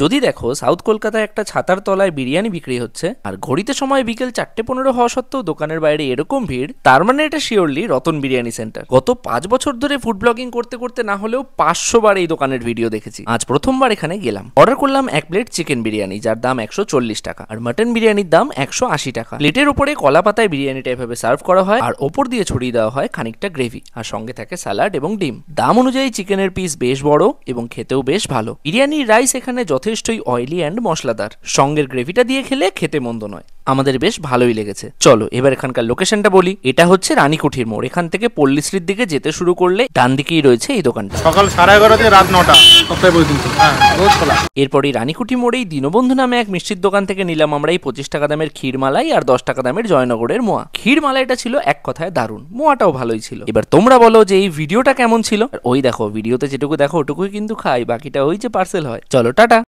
যদি দেখো সাউথ কলকাতায় একটা ছাতার তলায় বিরিয়ানি বিক্রি হচ্ছে আর ঘড়িতে সময় বিকেল 4:15 হওয়া সত্ত্বেও দোকানের বাইরে এরকম ভিড়, তার মানে এটা শিওরলি রতন বিরিয়ানি সেন্টার। গত 5 বছর ধরে ফুড ব্লগিং করতে করতে না হলেও 500 বার এই দোকানের ভিডিও দেখেছি। আজ প্রথমবার এখানে গেলাম। অর্ডার করলাম 1 প্লেট চিকেন বিরিয়ানি, যার দাম 140 টাকা, আর মটন বিরিয়ানির দাম 180 টাকা। প্লেটের উপরে কলা পাতায় বিরিয়ানিটা এভাবে সার্ভ করা হয় আর ওপর দিয়ে ছড়িয়ে দেওয়া হয় খানিকটা গ্রেভি, আর সঙ্গে থাকে স্যালাড এবং ডিম। দাম অনুযায়ী চিকেনের পিস বেশ বড় এবং খেতেও বেশ ভালো। বিরিয়ানির রাইস এখানে যথেষ্টই অয়েলি অ্যান্ড মশলাদার। সঙ্গের গ্রেভিটা দিয়ে খেলে খেতে মন্দ নয়, আমাদের বেশ ভালোই লেগেছে। চলো এবার এখানকার লোকেশনটা বলি। এটা হচ্ছে রানীকুঠির মোড়। এখান থেকে পল্লীশ্রীর দিকে যেতে শুরু করলে ডান দিকেই রয়েছে এই দোকানটা। সকাল 11:30 থেকে রাত 9টা, সপ্তাহে পর্যন্ত রোজ খোলা। এরপরই রানীকুঠি মোড়েই দীনবন্ধু নামে এক মিষ্টির দোকান থেকে নিলাম আমরা এই 25 টাকা দামের ক্ষীরমালাই আর 10 টাকা দামের জয়নগরের মোয়া। ক্ষীরমালাইটা ছিল এক কথায় দারুণ, মোয়াটাও ভালোই ছিল। এবার তোমরা বলো যে এই ভিডিওটা কেমন ছিল। ওই দেখো ভিডিওতে যেটুকু দেখো ওটুকুই কিন্তু খাই, বাকিটা ওই যে পার্সেল হয়। চলো টাটা।